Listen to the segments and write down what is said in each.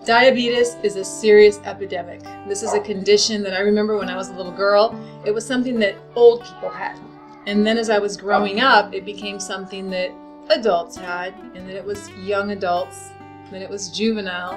Diabetes is a serious epidemic. This is a condition that I remember when I was a little girl. It was something that old people had. And then as I was growing up, it became something that adults had, and then it was young adults, then it was juvenile,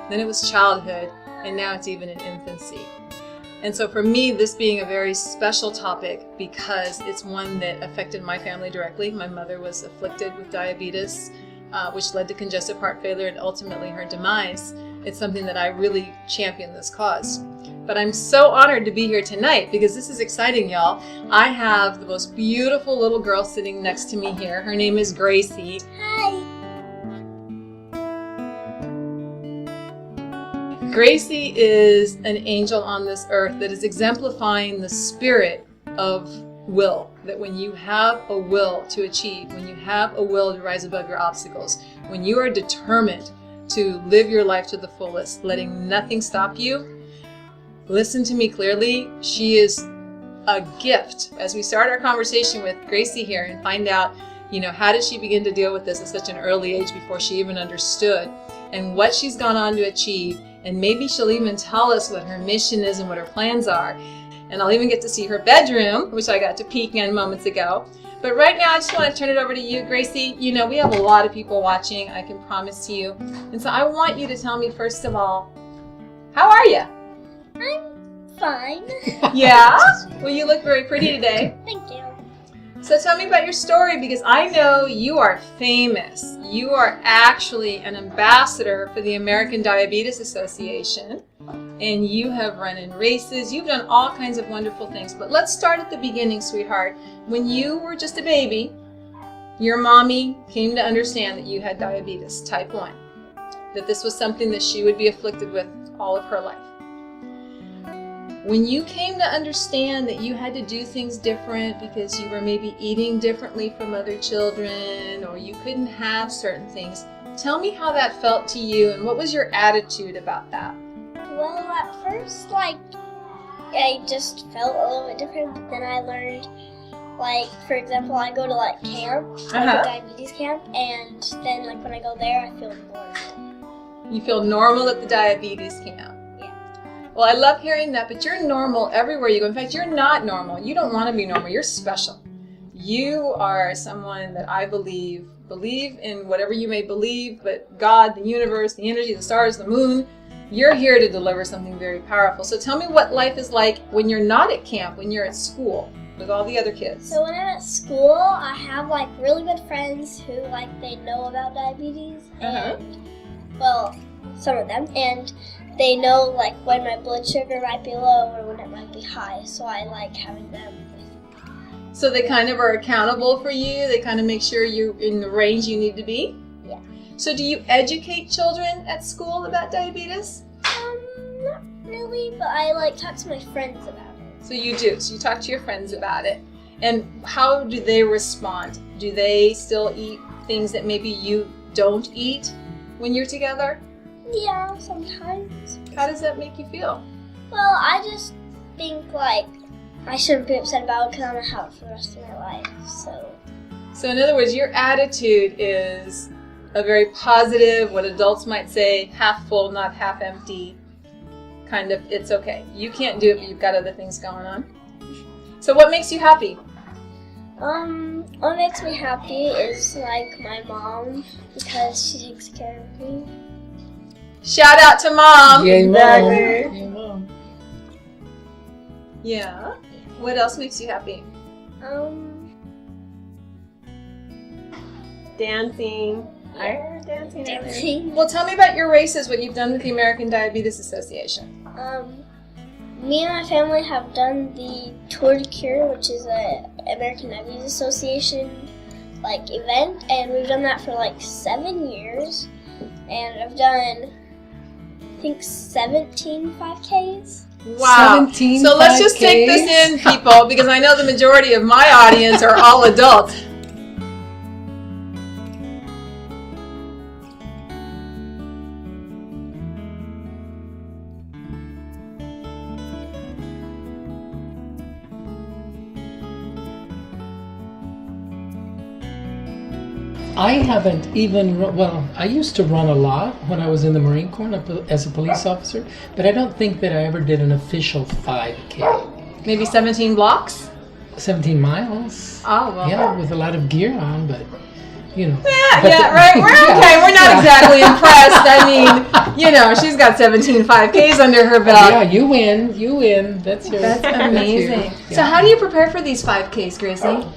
then it was childhood, and now it's even in infancy. And so for me, this being a very special topic because it's one that affected my family directly. My mother was afflicted with diabetes, which led to congestive heart failure and ultimately her demise. It's something that I really champion this cause. But I'm so honored to be here tonight because this is exciting, y'all. I have the most beautiful little girl sitting next to me here. Her name is Gracie. Hi. Gracie is an angel on this earth that is exemplifying the spirit of will. That when you have a will to achieve, when you have a will to rise above your obstacles, when you are determined to live your life to the fullest, letting nothing stop you, listen to me clearly, she is a gift. As we start our conversation with Gracie here and find out, how did she begin to deal with this at such an early age before she even understood, and what she's gone on to achieve, and maybe she'll even tell us what her mission is and what her plans are. And I'll even get to see her bedroom, which I got to peek in moments ago. But right now, I just want to turn it over to you, Gracie. We have a lot of people watching, I can promise you. And so I want you to tell me, first of all, how are you? I'm fine. Yeah? Well, you look very pretty today. Thank you. So tell me about your story, because I know you are famous. You are actually an ambassador for the American Diabetes Association, and you have run in races. You've done all kinds of wonderful things. But let's start at the beginning, sweetheart. When you were just a baby, your mommy came to understand that you had diabetes, type 1, that this was something that she would be afflicted with all of her life. When you came to understand that you had to do things different because you were maybe eating differently from other children, or you couldn't have certain things, tell me how that felt to you and what was your attitude about that? Well, at first, I just felt a little bit different, but then I learned, for example, I go to, camp, a diabetes camp, and then, when I go there, I feel normal. You feel normal at the diabetes camp? Well, I love hearing that, but you're normal everywhere you go. In fact, you're not normal. You don't want to be normal. You're special. You are someone that I believe in whatever you may believe, but God, the universe, the energy, the stars, the moon, you're here to deliver something very powerful. So tell me what life is like when you're not at camp, when you're at school with all the other kids. So when I'm at school, I have, really good friends who, they know about diabetes, and, well, some of them, and they know, when my blood sugar might be low or when it might be high, so I like having them with me. So they kind of are accountable for you? They kind of make sure you're in the range you need to be? Yeah. So do you educate children at school about diabetes? Not really, but I, talk to my friends about it. So you do. So you talk to your friends about it. And how do they respond? Do they still eat things that maybe you don't eat when you're together? Yeah, sometimes. How does that make you feel? Well, I just think, I shouldn't be upset about it because I'm going to have it for the rest of my life, So in other words, your attitude is a very positive, what adults might say, half full, not half empty, kind of, it's okay. You can't do it, but you've got other things going on. So what makes you happy? What makes me happy is, my mom, because she takes care of me. Shout out to Mom. Yay, exactly. Mom. Yay, Mom. Yeah. What else makes you happy? Dancing. I heard dancing. Dancing. Well, tell me about your races, what you've done with the American Diabetes Association. Me and my family have done the Tour de Cure, which is a American Diabetes Association event, and we've done that for 7 years, and I've done, I think, 17 5Ks. Wow. 17 so let's just take this in, people, because I know the majority of my audience are all adults. I haven't even, I used to run a lot when I was in the Marine Corps as a police officer, but I don't think that I ever did an official 5K. Maybe 17 blocks? 17 miles. Oh, well. Yeah, with a lot of gear on, but, you know. Yeah, right. We're okay. We're not exactly impressed. I mean, you know, she's got 17 5Ks under her belt. Yeah, you win. That's yours. That's amazing. Yeah. So how do you prepare for these 5Ks, Gracie?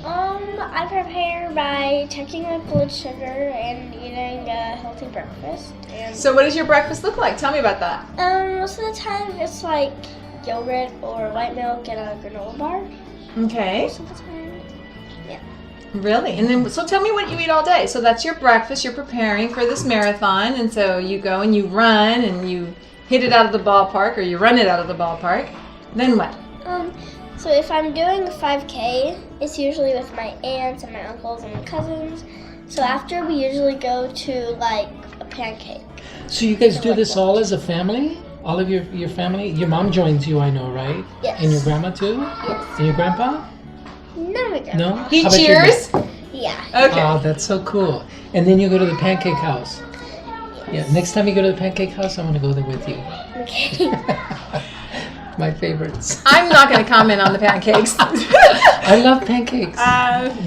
I prepare by checking my blood sugar and eating a healthy breakfast. And So what does your breakfast look like? Tell me about that. most of the time it's like yogurt or white milk and a granola bar. Okay. Most of the time. Yeah. Really? And then, so tell me what you eat all day. So that's your breakfast. You're preparing for this marathon. And so you go and you run and you hit it out of the ballpark or you run it out of the ballpark. Then what? So if I'm doing a 5K, it's usually with my aunts and my uncles and my cousins. So after we usually go to like a pancake. So you guys do this all as a family? All of your family? Your mom joins you, I know, right? Yes. And your grandma too? Yes. And your grandpa? No, my grandpa. No? He How about your cheers? Yeah. Okay. Oh, that's so cool. And then you go to the pancake house. Yeah, next time you go to the pancake house, I'm going to go there with you. Okay. My favorites. I'm not going to comment on the pancakes. I love pancakes.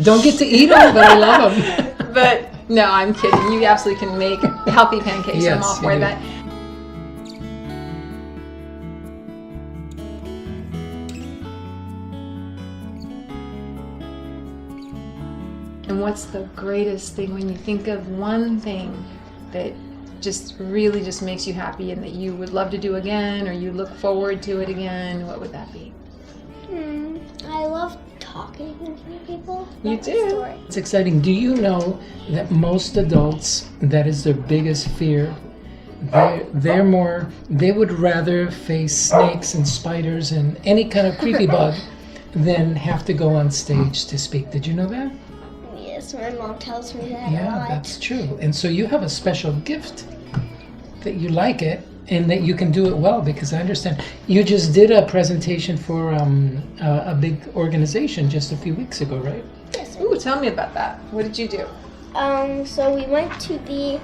Don't get to eat them, but I love them. But no, I'm kidding. You absolutely can make healthy pancakes. I'm Yes, all for you do. that. And what's the greatest thing when you think of one thing that just really just makes you happy and that you would love to do again or you look forward to it again? What would that be? I love talking with people. You about my do? story. It's exciting. Do you know that most adults, that is their biggest fear? They would rather face snakes and spiders and any kind of creepy bug than have to go on stage to speak. Did you know that? Yes, my mom tells me that a Yeah, lot. that's true. And so you have a special gift that you like it and that you can do it well, because I understand you just did a presentation for a big organization just a few weeks ago, right? Yes. Ooh, tell me about that. What did you do? So we went to the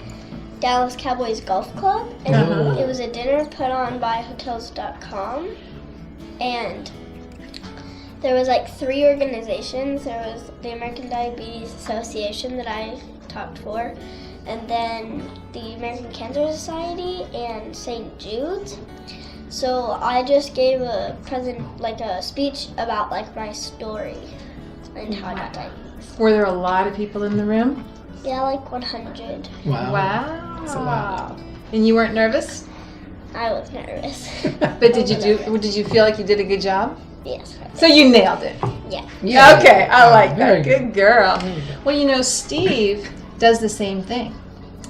Dallas Cowboys Golf Club, and Uh-huh. it was a dinner put on by Hotels.com, and there was like 3 organizations. There was the American Diabetes Association that I talked for, and then the American Cancer Society and St. Jude's. So I just gave a speech about like my story and how I got diabetes. Were there a lot of people in the room? Yeah, like 100. Wow. Wow. That's a lot. And you weren't nervous? I was nervous. But did you feel like you did a good job? Yes. So you nailed it. Yeah. Yeah. Okay, I like Very that. Good girl. There you go. Well, you know, Steve does the same thing.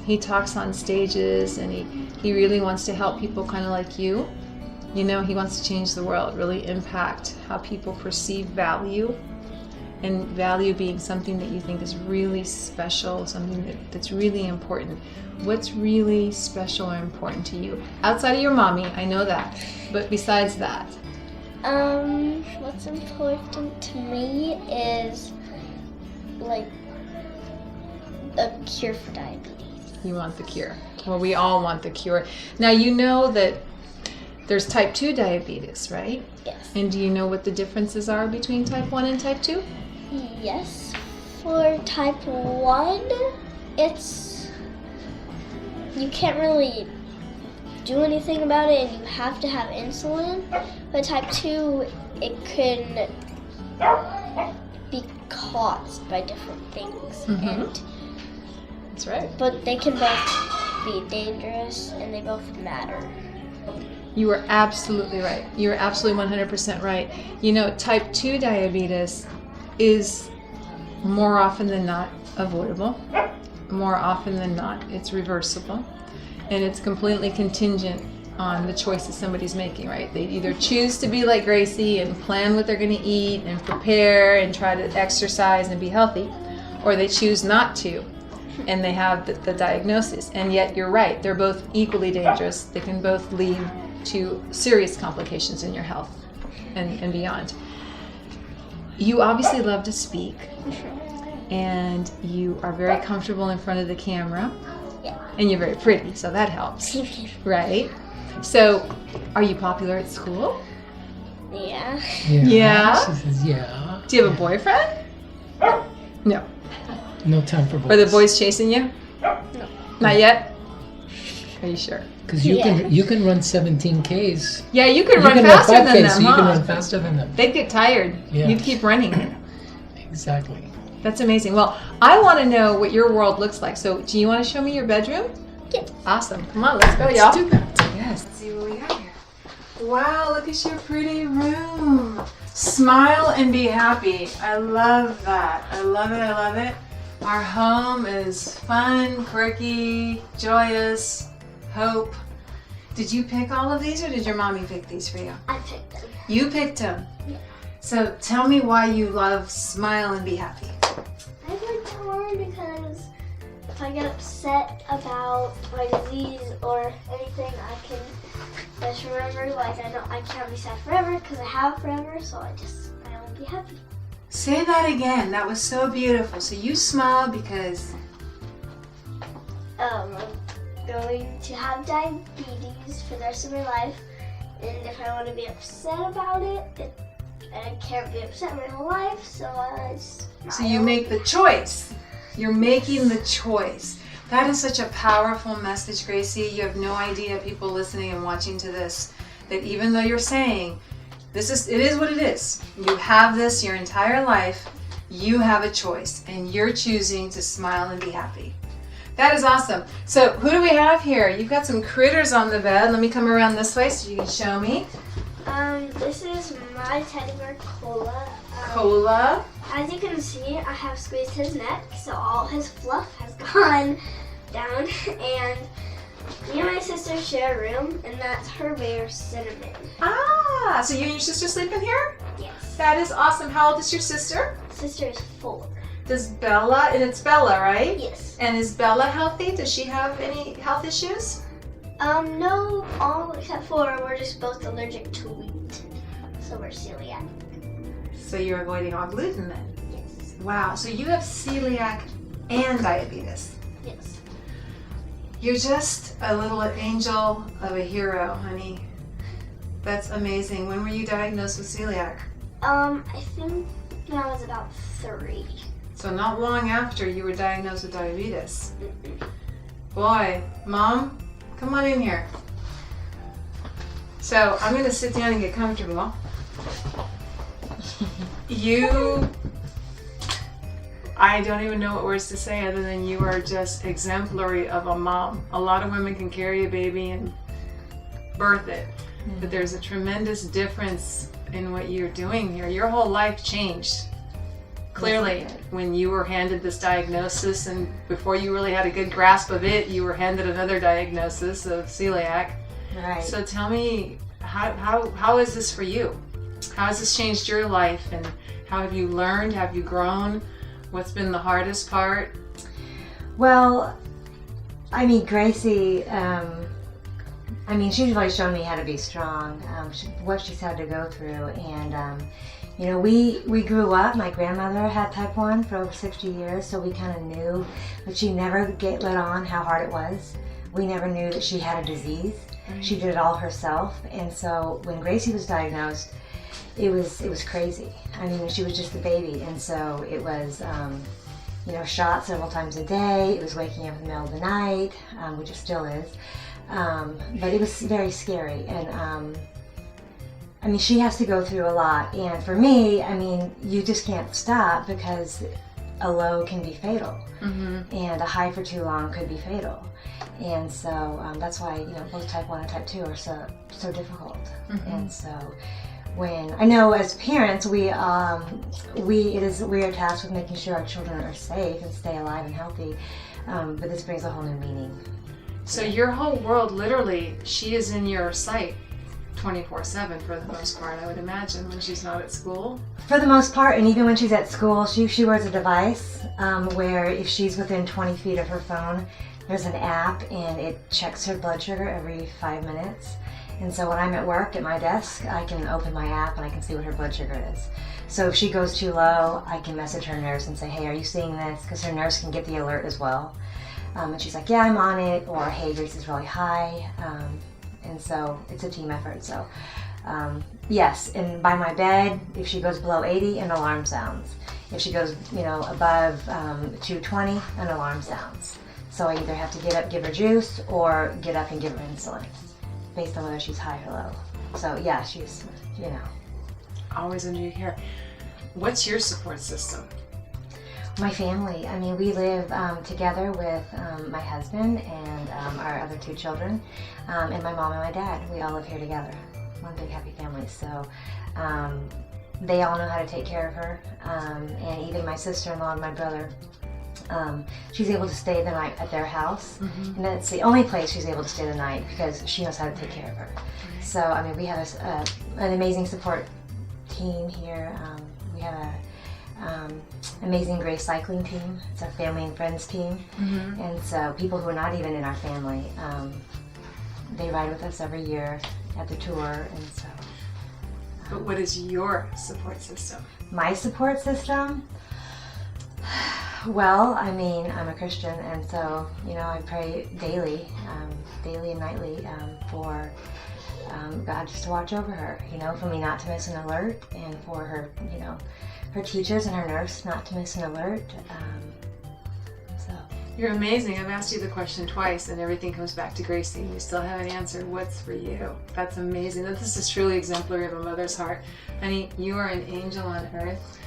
He talks on stages and he really wants to help people kind of like you. You know, he wants to change the world, really impact how people perceive value, and value being something that you think is really special, something that's really important. What's really special or important to you? Outside of your mommy, I know that. But besides that? What's important to me is like a cure for diabetes. You want the cure. Well, we all want the cure. Now, you know that there's type 2 diabetes, right? Yes. And do you know what the differences are between type 1 and type 2? Yes. For type 1, you can't really do anything about it and you have to have insulin. But type 2, it can be caused by different things. Mhm. That's right. But they can both be dangerous and they both matter. You are absolutely right. You're absolutely 100% right. You know, type 2 diabetes is more often than not avoidable. More often than not, it's reversible. And it's completely contingent on the choices somebody's making, right? They either choose to be like Gracie and plan what they're going to eat and prepare and try to exercise and be healthy, or they choose not to and they have the diagnosis. And yet you're right, they're both equally dangerous. They can both lead to serious complications in your health and beyond. You obviously love to speak. and you are very comfortable in front of the camera. Yeah. And you're very pretty, so that helps, right? So, are you popular at school? Yeah. Yeah? She says, yeah. Do you have a boyfriend? No. No time for boys. Are the boys chasing you? No. Not yet? Are you sure? Because you can run 17 Ks. Yeah, you could You run can faster run 5Ks, than them, so you can huh? run faster than them. They'd get tired. Yeah. You'd keep running. Exactly. That's amazing. Well, I want to know what your world looks like. So, do you want to show me your bedroom? Yeah. Awesome. Come on, let's go, Let's y'all. do that. Yes. Let's see what we have here. Wow, look at your pretty room. Smile and be happy. I love that. I love it. I love it. Our home is fun, quirky, joyous, hope. Did you pick all of these or did your mommy pick these for you? I picked them. You picked them. Yeah. So tell me why you love smile and be happy. I like that one because if I get upset about my disease or anything, I can just remember, like, I can't be sad forever because I have forever, so I just smile and be happy. Say that again. That was so beautiful. So you smile because I'm going to have diabetes for the rest of my life, and if I want to be upset about it, I can't be upset my whole life, so I smile. so you make the choice. You're making the choice. That is such a powerful message, Gracie. You have no idea, people listening and watching to this, that even though you're saying, it is what it is. You have this your entire life. You have a choice, and you're choosing to smile and be happy. That is awesome. So who do we have here? You've got some critters on the bed. Let me come around this way so you can show me. This is my teddy bear, Cola. Cola. As you can see, I have squeezed his neck, so all his fluff has gone down, and me and my sister share a room, and that's her bear, Cinnamon. Ah, so you and your sister sleep in here? Yes. That is awesome. How old is your sister? Sister is 4. Does Bella, and it's Bella, right? Yes. And is Bella healthy? Does she have any health issues? No, all except for we're just both allergic to wheat, so we're celiac. So you're avoiding all gluten then? Yes. Wow, so you have celiac and diabetes. Yes. You're just a little angel of a hero, honey. That's amazing. When were you diagnosed with celiac? I think when I was about 3. So not long after you were diagnosed with diabetes. Boy, Mom, come on in here. So I'm gonna sit down and get comfortable. I don't even know what words to say other than you are just exemplary of a mom. A lot of women can carry a baby and birth it, but there's a tremendous difference in what you're doing here. Your whole life changed. Clearly, when you were handed this diagnosis, and before you really had a good grasp of it, you were handed another diagnosis of celiac. Right. So tell me, how is this for you? How has this changed your life, and how have you learned? Have you grown? What's been the hardest part? Well, I mean, Gracie, she's really shown me how to be strong, what she's had to go through. And, we grew up, my grandmother had type 1 for over 60 years, so we kind of knew, but she never let on how hard it was. We never knew that she had a disease. She did it all herself. And so when Gracie was diagnosed, it was crazy. I mean, she was just a baby, and so it was, shot several times a day. It was waking up in the middle of the night, which it still is. But it was very scary, and she has to go through a lot. And for me, you just can't stop because a low can be fatal, and a high for too long could be fatal. And so that's why both type 1 and type 2 are so difficult. And so when I know as parents we're tasked with making sure our children are safe and stay alive and healthy, but this brings a whole new meaning. So your whole world, literally, she is in your sight 24/7 for the most part, I would imagine, when she's not at school. For the most part, and even when she's at school, she wears a device where if she's within 20 feet of her phone, there's an app and it checks her blood sugar every 5 minutes. And so when I'm at work at my desk, I can open my app and I can see what her blood sugar is. So if she goes too low, I can message her nurse and say, hey, are you seeing this? Because her nurse can get the alert as well. And she's like, yeah, I'm on it. Or, hey, Gracie's really high. And so it's a team effort. So yes, and by my bed, if she goes below 80, an alarm sounds. If she goes, above 220, an alarm sounds. So I either have to get up, give her juice, or get up and give her insulin, based on whether she's high or low. So yeah, she's, Always under your care. What's your support system? My family. I mean, we live together with my husband and our other 2 children, and my mom and my dad. We all live here together. One big happy family. So they all know how to take care of her, and even my sister-in-law and my brother. She's able to stay the night at their house, and that's the only place she's able to stay the night because she knows how to take care of her. So I mean, we have an amazing support team here. We have a amazing Grace cycling team. It's our family and friends team, and so people who are not even in our family, they ride with us every year at the tour, and so. But what is your support system? My support system? Well, I mean, I'm a Christian, and so, I pray daily and nightly for God just to watch over her, for me not to miss an alert, and for her, her teachers and her nurse not to miss an alert. So. You're amazing. I've asked you the question twice, and everything comes back to Gracie. You still haven't answered what's for you. That's amazing. This is truly exemplary of a mother's heart. Honey, you are an angel on earth.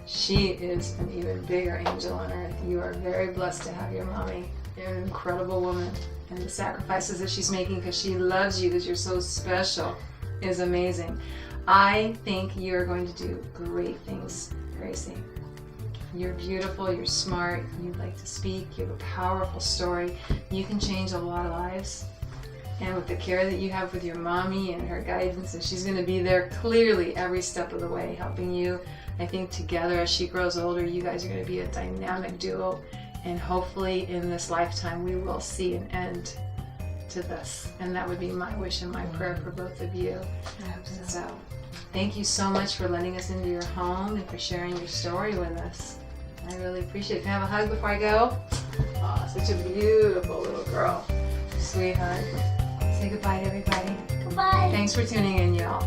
She is an even bigger angel on earth. You are very blessed to have your mommy. You're an incredible woman. And the sacrifices that she's making because she loves you, because you're so special, is amazing. I think you're going to do great things, Gracie. You're beautiful, you're smart, you like to speak, you have a powerful story. You can change a lot of lives. And with the care that you have with your mommy and her guidance, and she's going to be there clearly every step of the way, helping you. I think together as she grows older, you guys are going to be a dynamic duo. And hopefully in this lifetime, we will see an end to this. And that would be my wish and my prayer for both of you. I hope so. So thank you so much for letting us into your home and for sharing your story with us. I really appreciate it. Can I have a hug before I go? Oh, such a beautiful little girl. Sweetheart. Say goodbye to everybody. Goodbye. Thanks for tuning in, y'all.